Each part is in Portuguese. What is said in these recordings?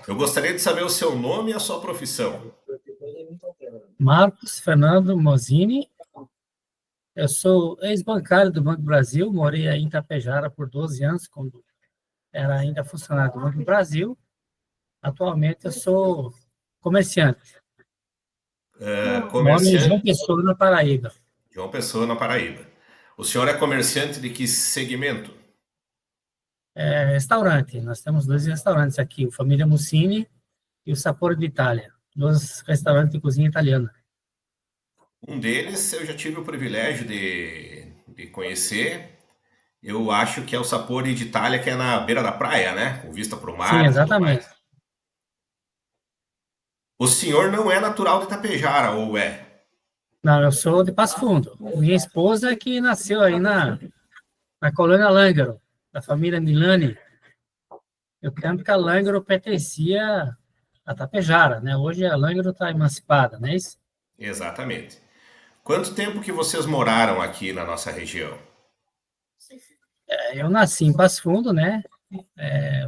Eu gostaria de saber o seu nome e a sua profissão. Marcos Fernando Mosini. Eu sou ex-bancário do Banco do Brasil, morei aí em Itapejara por 12 anos, quando era ainda funcionário do Banco do Brasil. Atualmente eu sou comerciante. Moro em João Comerciante, Pessoa, na Paraíba. João Pessoa, na Paraíba. O senhor é comerciante de que segmento? Restaurante. Nós temos dois restaurantes aqui, o Família Mussini e o Sapore d'Italia. Dois restaurantes de cozinha italiana. Um deles eu já tive o privilégio de conhecer. Eu acho que é o Sapori de Itália, que é na beira da praia, né? Com vista para o Sim, mar e tudo exatamente. mais. O senhor não é natural de Itapejara, ou é? Não, eu sou de Passo Fundo. Minha esposa é que nasceu aí na colônia Lângaro, da família Milani. Eu tempo que a Lângaro pertencia a Tapejara, né? Hoje a Lângaro está emancipada, não é isso? Exatamente. Quanto tempo que vocês moraram aqui na nossa região? Eu nasci em Passo Fundo, né?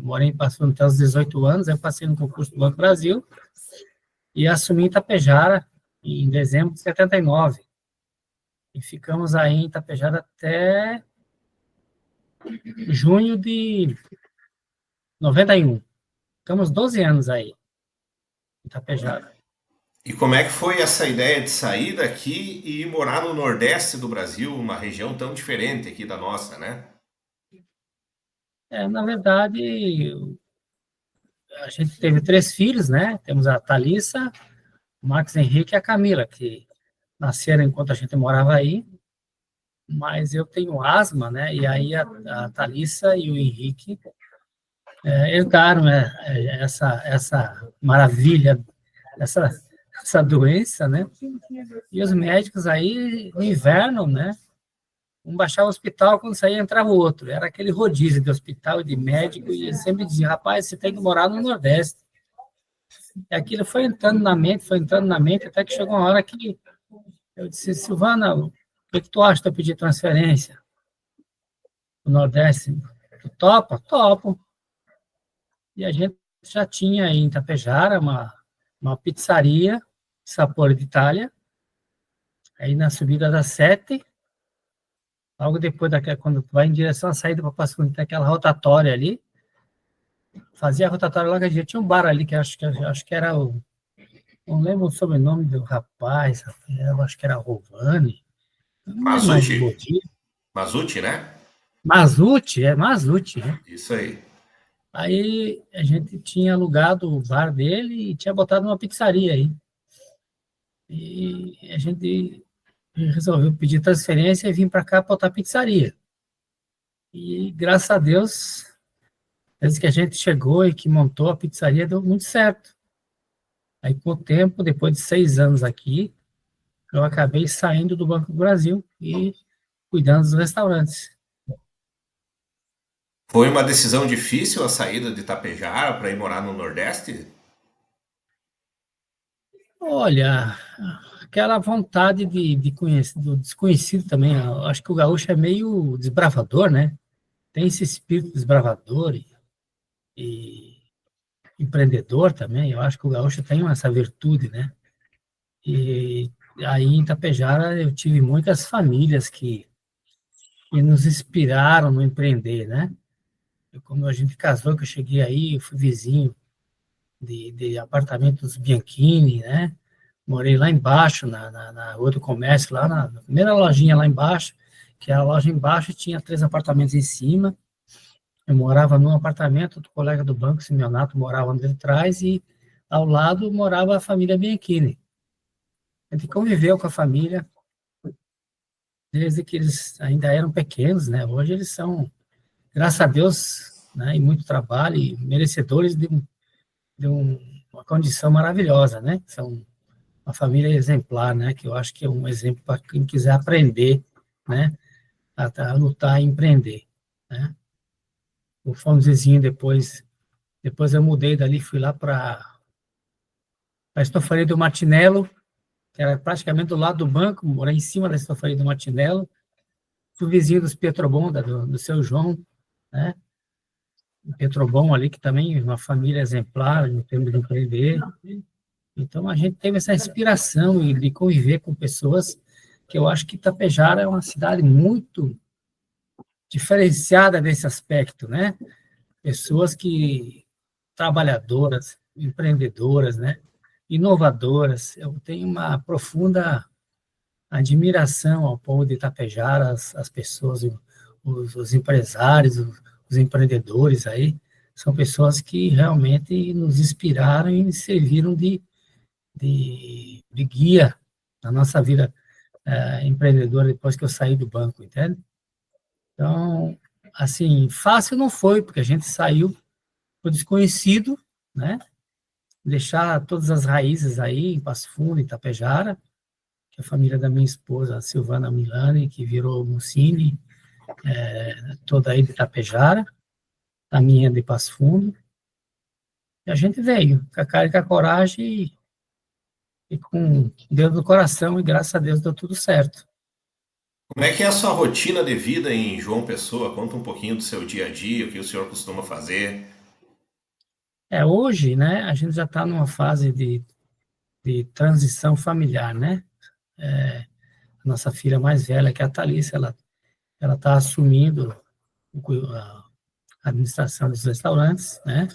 Morei em Passo Fundo até os 18 anos, eu passei no concurso do Banco do Brasil e assumi Itapejara em dezembro de 79. E ficamos aí em Itapejara até junho de 91. Ficamos 12 anos aí em Itapejara. E como é que foi essa ideia de sair daqui e ir morar no Nordeste do Brasil, uma região tão diferente aqui da nossa, né? Na verdade, a gente teve 3 filhos, né? Temos a Thalissa, o Marcos Henrique e a Camila, que nasceram enquanto a gente morava aí, mas eu tenho asma, né? E aí a Thalissa e o Henrique herdaram, né, essa maravilha, essa, essa doença, né? E os médicos aí, no inverno, né? Um baixava o hospital, quando saía entrava o outro. Era aquele rodízio de hospital e de médico, e eles sempre diziam, rapaz, você tem que morar no Nordeste. E aquilo foi entrando na mente, até que chegou uma hora que eu disse, Silvana, o que tu acha de eu pedir transferência no Nordeste? Tu topa? Topo. E a gente já tinha aí em Itapejara uma pizzaria, Sapore d'Italia, aí na subida da 7, logo depois daquela, quando tu vai em direção à saída para Passo Fundo, tem aquela rotatória ali, fazia a rotatória logo a gente tinha um bar ali, que acho que era o, não lembro o sobrenome do rapaz, eu acho que era Rovani, não lembro mais do Mazuti. Bodhi. Mazuti, né? Mazuti, né? Isso aí. Aí a gente tinha alugado o bar dele e tinha botado uma pizzaria aí. E a gente resolveu pedir transferência e vir para cá botar pizzaria. E graças a Deus, desde que a gente chegou e que montou a pizzaria, deu muito certo. Aí, com o tempo, depois de 6 anos aqui, eu acabei saindo do Banco do Brasil e cuidando dos restaurantes. Foi uma decisão difícil a saída de Itapejara para ir morar no Nordeste? Olha, aquela vontade de conhecer, do desconhecido também, eu acho que o gaúcho é meio desbravador, né? Tem esse espírito desbravador e empreendedor também, eu acho que o gaúcho tem essa virtude, né? E aí em Itapejara eu tive muitas famílias que nos inspiraram no empreender, né? Quando a gente casou, que eu cheguei aí, eu fui vizinho de apartamentos Bianchini, né? Morei lá embaixo, na Rua do Comércio, lá na primeira lojinha lá embaixo, que a loja embaixo tinha 3 apartamentos em cima. Eu morava num apartamento, o colega do banco, Simeonato, morava onde de trás, e ao lado morava a família Bianchini. A gente conviveu com a família desde que eles ainda eram pequenos, né? Hoje eles são, graças a Deus, né, e muito trabalho, e merecedores uma condição maravilhosa, né? São uma família exemplar, né? Que eu acho que é um exemplo para quem quiser aprender, né? A lutar e empreender, né? O fomos vizinho depois eu mudei dali, fui lá para a Estofaria do Martinello, que era praticamente do lado do banco, morei em cima da Estofaria do Martinello, fui vizinho dos Pietrobon, do seu João, né? Petrobon ali, que também é uma família exemplar em termos de empreender. Então, a gente teve essa inspiração de conviver com pessoas que eu acho que Itapejara é uma cidade muito diferenciada nesse aspecto, né? Pessoas que trabalhadoras, empreendedoras, né? Inovadoras. Eu tenho uma profunda admiração ao povo de Itapejara, as pessoas, os empresários, os empreendedores aí, são pessoas que realmente nos inspiraram e nos serviram de guia na nossa vida empreendedora depois que eu saí do banco, entende? Então, assim, fácil não foi, porque a gente saiu pro desconhecido, né? Deixar todas as raízes aí em Passo Fundo, em Itapejara, que é a família da minha esposa, a Silvana Milani, que virou Mucini, toda aí de Itapejara, a minha de Passo Fundo, e a gente veio com a cara e com a coragem e com Deus no coração, e graças a Deus deu tudo certo. Como é que é a sua rotina de vida em João Pessoa? Conta um pouquinho do seu dia a dia, o que o senhor costuma fazer. Hoje, né, a gente já está numa fase de transição familiar, né? A nossa filha mais velha, que é a Thalissa, ela está assumindo a administração dos restaurantes, né?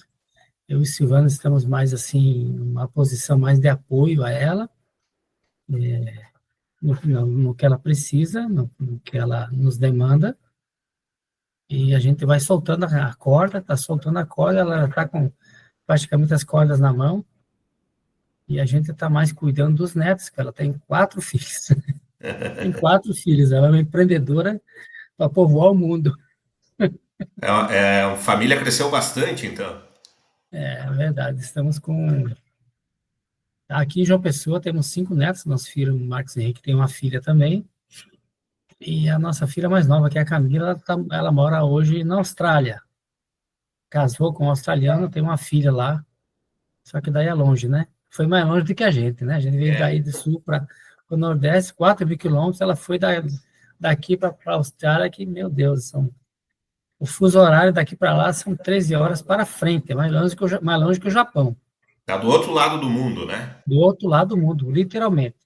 Eu e Silvana estamos mais assim, numa posição mais de apoio a ela, no que ela precisa, no que ela nos demanda, e a gente vai soltando a corda, está soltando a corda, ela está com praticamente as cordas na mão, e a gente está mais cuidando dos netos, que ela tem 4 filhos. Tem 4 filhos, ela é uma empreendedora para povoar o mundo. A família cresceu bastante, então. É verdade, estamos com... Aqui em João Pessoa temos 5 netos, nosso filho Marcos Henrique tem uma filha também, e a nossa filha mais nova, que é a Camila, ela mora hoje na Austrália. Casou com um australiano, tem uma filha lá, só que daí é longe, né? Foi mais longe do que a gente, né? A gente veio É. daí do sul para o Nordeste, 4.000 quilômetros, ela foi daqui para a Austrália, que, meu Deus, o fuso horário daqui para lá são 13 horas para frente, é mais longe que o Japão, Tá do outro lado do mundo, né? do outro lado do mundo, literalmente.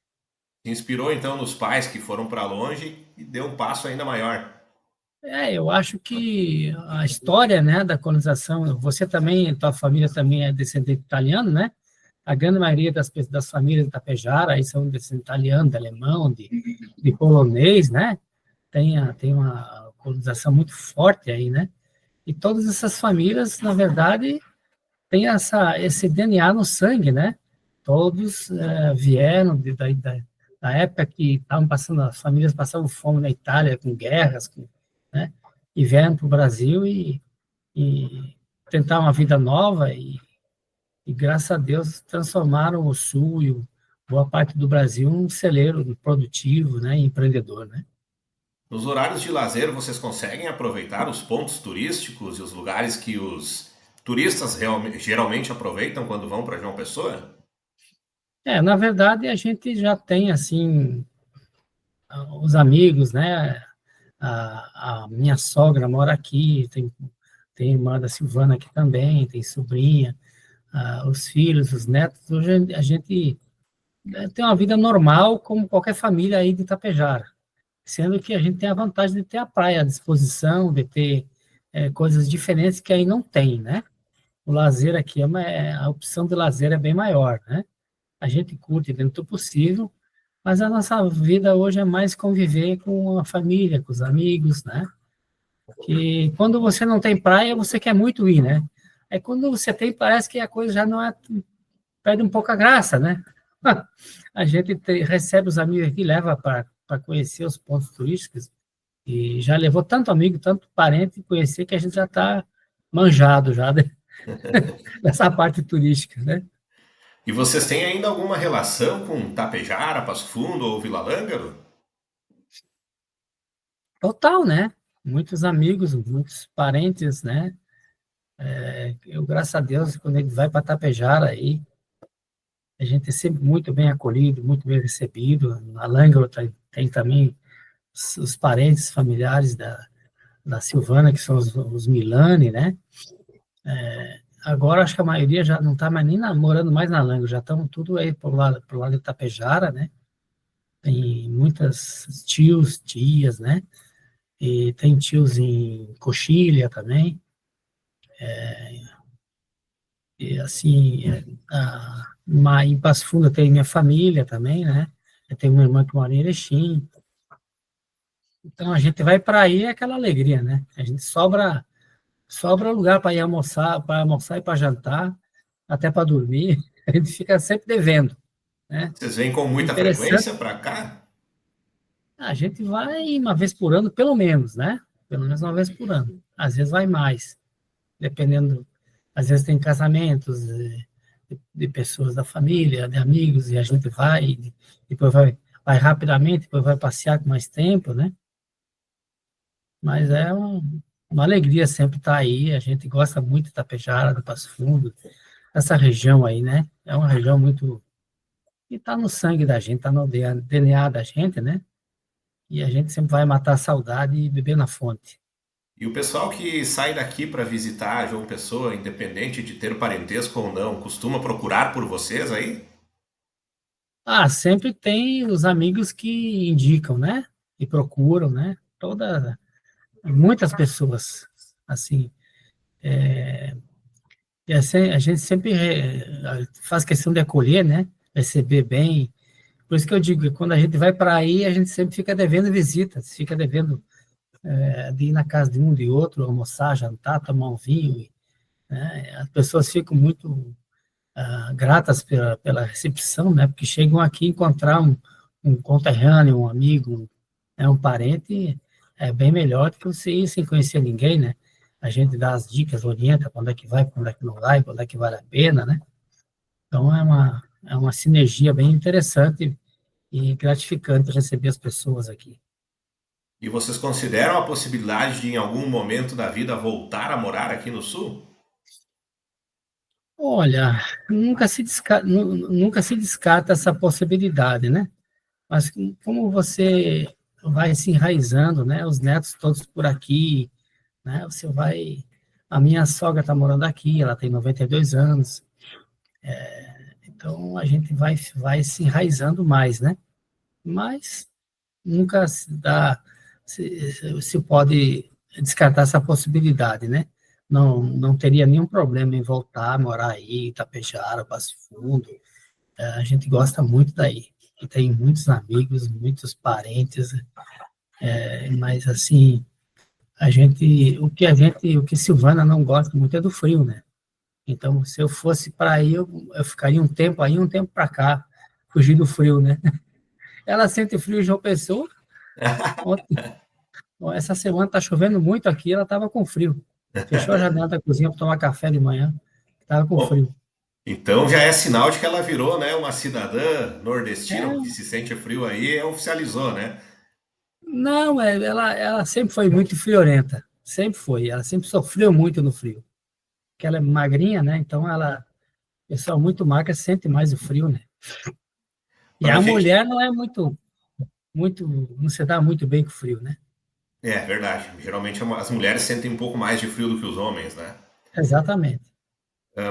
Se inspirou então nos pais que foram para longe e deu um passo ainda maior. Eu acho que a história, né, da colonização, você também, tua família também é descendente italiano, né? A grande maioria das famílias de Tapejara aí são descendentes italianos, de alemão, de polonês, né? Tem uma colonização muito forte aí, né? E todas essas famílias, na verdade, têm esse DNA no sangue, né? Todos vieram da época que estavam passando, as famílias passavam fome na Itália, com guerras, né? E vieram para o Brasil e tentar uma vida nova e, graças a Deus, transformaram o Sul e boa parte do Brasil um celeiro produtivo, né? Empreendedor, né? Nos horários de lazer, vocês conseguem aproveitar os pontos turísticos e os lugares que os turistas geralmente aproveitam quando vão para João Pessoa? Na verdade, a gente já tem, assim, os amigos, né? A minha sogra mora aqui, tem irmã da Silvana aqui também, tem sobrinha, os filhos, os netos. Hoje a gente tem uma vida normal, como qualquer família aí de Itapejara, sendo que a gente tem a vantagem de ter a praia à disposição, de ter coisas diferentes que aí não tem, né? O lazer aqui, a opção de lazer é bem maior, né? A gente curte dentro do possível, mas a nossa vida hoje é mais conviver com a família, com os amigos, né? Que quando você não tem praia, você quer muito ir, né? Aí quando você tem, parece que a coisa já não é, perde um pouco a graça, né? A gente recebe os amigos aqui, leva para conhecer os pontos turísticos, e já levou tanto amigo, tanto parente conhecer que a gente já está manjado já dessa parte turística, né? E vocês têm ainda alguma relação com Tapejara, Passo Fundo ou Vila Lângaro? Total, né? Muitos amigos, muitos parentes, né? Eu, graças a Deus, quando ele vai para Tapejara aí, a gente é sempre muito bem acolhido, muito bem recebido. Na Lângaro tem também os parentes familiares da Silvana, que são os Milani, né? Agora acho que a maioria já não está mais nem morando mais na Lango, já estão tudo aí pro lado de Itapejara, né? Tem muitas tios, tias, né? E tem tios em Coxilha também. E assim, em Passo Fundo tem minha família também, né? Eu tenho uma irmã que mora em Erechim. Então a gente vai para aí é aquela alegria, né? A gente sobra lugar para almoçar e para jantar, até para dormir. A gente fica sempre devendo, né? Vocês vêm com O muita interessante, frequência para cá? a gente vai uma vez por ano, pelo menos, né? Pelo menos uma vez por ano. Às vezes vai mais, dependendo. Às vezes tem casamentos de pessoas da família, de amigos, e a gente vai, depois vai rapidamente, depois vai passear com mais tempo, né? Mas é uma alegria sempre estar aí. A gente gosta muito de Tapejara, do Passo Fundo, essa região aí, né? É uma região muito que está no sangue da gente, está no DNA da gente, né? E a gente sempre vai matar a saudade e beber na fonte. E o pessoal que sai daqui para visitar João Pessoa, independente de ter parentesco ou não, costuma procurar por vocês aí? Ah, sempre tem os amigos que indicam, né? E procuram, né? Muitas pessoas, assim, a gente sempre faz questão de acolher, né? Receber bem. Por isso que eu digo que quando a gente vai para aí, a gente sempre fica devendo visitas, fica devendo de ir na casa de um, de outro, almoçar, jantar, tomar um vinho, né? As pessoas ficam muito gratas pela recepção, né? Porque chegam aqui encontrar um conterrâneo, um amigo, né? Um parente, é bem melhor do que você ir sem conhecer ninguém, né? A gente dá as dicas, orienta quando é que vai, quando é que não vai, quando é que vale a pena, né? Então é uma sinergia bem interessante e gratificante receber as pessoas aqui. E vocês consideram a possibilidade de, em algum momento da vida, voltar a morar aqui no Sul? Olha, nunca se descarta essa possibilidade, né? Mas como você vai se enraizando, né? Os netos todos por aqui, né? Você vai. A minha sogra está morando aqui, ela tem 92 anos, então a gente vai se enraizando mais, né? Mas nunca se pode descartar essa possibilidade, né? Não teria nenhum problema em voltar a morar aí, Itapejara, Passo Fundo. A gente gosta muito daí. E tem muitos amigos, muitos parentes, mas assim, o que Silvana não gosta muito é do frio, né? Então, se eu fosse para aí, eu ficaria um tempo aí, um tempo para cá, fugir do frio, né? Ela sente frio em João Pessoa. Ontem, essa semana está chovendo muito aqui, ela estava com frio. Fechou a janela da cozinha para tomar café de manhã, estava com Bom, frio. então já é sinal de que ela virou, né, uma cidadã nordestina, porque É, se sente frio aí, oficializou, né? não, ela sempre foi muito friorenta, sempre foi. Ela sempre sofreu muito no frio. Porque ela é magrinha, né? Então pessoal muito magra sente mais o frio, né? E Para a a gente. mulher não é não se dá muito bem com o frio, né? É verdade. Geralmente as mulheres sentem um pouco mais de frio do que os homens, né? Exatamente.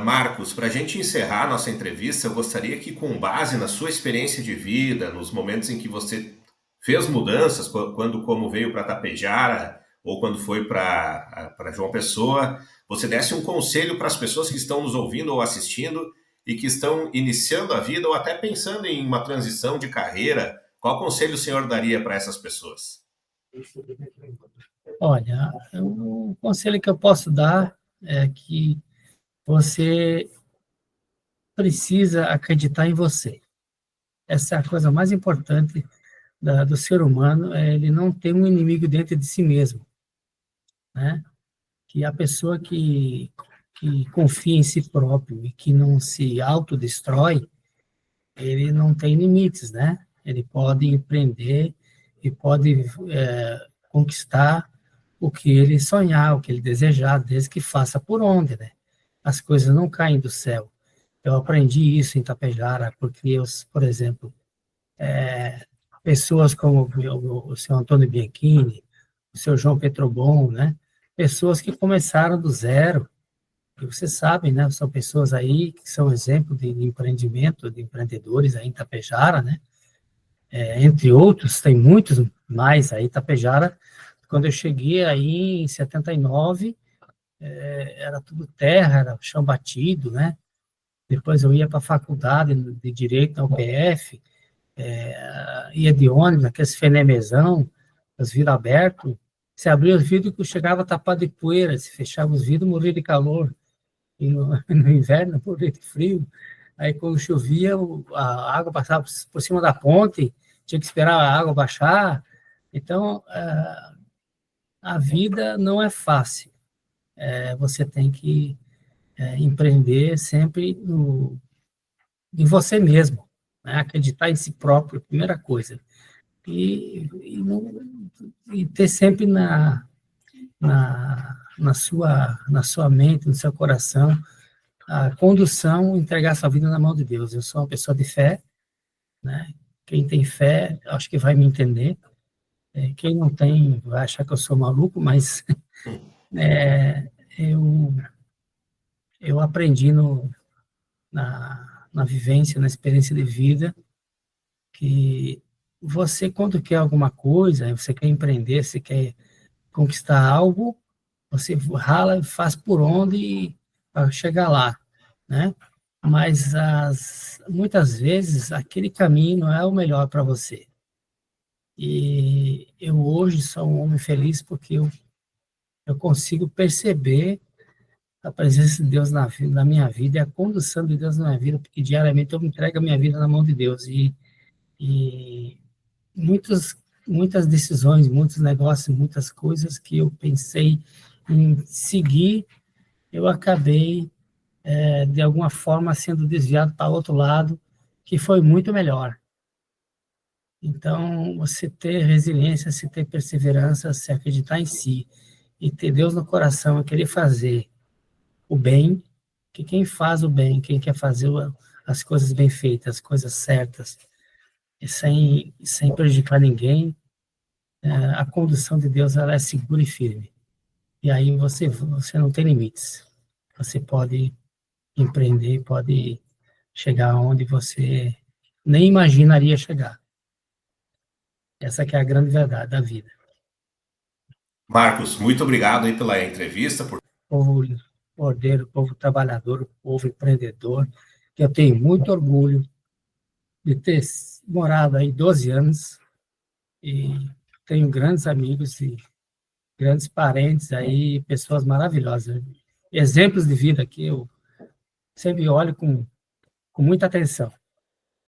Marcos, para a gente encerrar a nossa entrevista, eu gostaria que, com base na sua experiência de vida, nos momentos em que você fez mudanças, quando como veio para Tapejara ou quando foi para João Pessoa, você desse um conselho para as pessoas que estão nos ouvindo ou assistindo e que estão iniciando a vida ou até pensando em uma transição de carreira. Qual conselho o senhor daria para essas pessoas? Olha, o conselho que eu posso dar é que você precisa acreditar em você. Essa é a coisa mais importante do ser humano, é ele não ter um inimigo dentro de si mesmo, né? Que a pessoa que confia em si próprio e que não se autodestrói, ele não tem limites, né? Ele pode empreender e pode conquistar o que ele sonhar, o que ele desejar, desde que faça por onde, né? As coisas não caem do céu. Eu aprendi isso em Tapejara, porque eu, por exemplo, pessoas como o senhor Antônio Bianchini, o senhor João Petrobon, né? Pessoas que começaram do zero E você sabe, né? São pessoas aí que são exemplo de empreendimento, de empreendedores aí em Tapejara, né? Entre outros, tem muitos mais aí. Tapejara, quando eu cheguei aí em 79, era tudo terra, era chão batido, né? Depois eu ia para a faculdade de Direito na UPF, ia de ônibus, aqueles fenemezão, os vidros abertos. Se abria os vidros, chegava tapado de poeira. Se fechava os vidros, morria de calor. E no, no inverno, morria de frio. Aí, quando chovia, a água passava por cima da ponte, tinha que esperar a água baixar. Então, a vida não é fácil. Você tem que empreender sempre em você mesmo, né? Acreditar em si próprio, primeira coisa. E ter sempre na sua mente, no seu coração, a condução, entregar sua vida na mão de Deus. Eu sou uma pessoa de fé, né? Quem tem fé, acho que vai me entender. Quem não tem, vai achar que eu sou maluco, mas é, eu, eu aprendi na vivência, na experiência de vida, que você, quando quer alguma coisa, você quer empreender, você quer conquistar algo, você rala e faz por onde para chegar lá, né? Mas muitas vezes aquele caminho não é o melhor para você. E eu hoje sou um homem feliz porque eu consigo perceber a presença de Deus na minha vida e a condução de Deus na minha vida, porque diariamente eu me entrego a minha vida na mão de Deus. E muitas decisões, muitos negócios, muitas coisas que eu pensei em seguir, eu acabei, de alguma forma, sendo desviado para outro lado, que foi muito melhor. Então, você ter resiliência, se ter perseverança, se acreditar em si e ter Deus no coração e querer fazer o bem, que quem faz o bem, quem quer fazer as coisas bem feitas, as coisas certas, e sem prejudicar ninguém, a condução de Deus ela é segura e firme. E aí você não tem limites. Você pode empreender, pode chegar onde você nem imaginaria chegar. Essa que é a grande verdade da vida. Marcos, muito obrigado aí pela entrevista. Povo ordeiro, povo trabalhador, povo empreendedor, que eu tenho muito orgulho de ter morado aí 12 anos e tenho grandes amigos e grandes parentes aí, pessoas maravilhosas, exemplos de vida que eu sempre olho com muita atenção.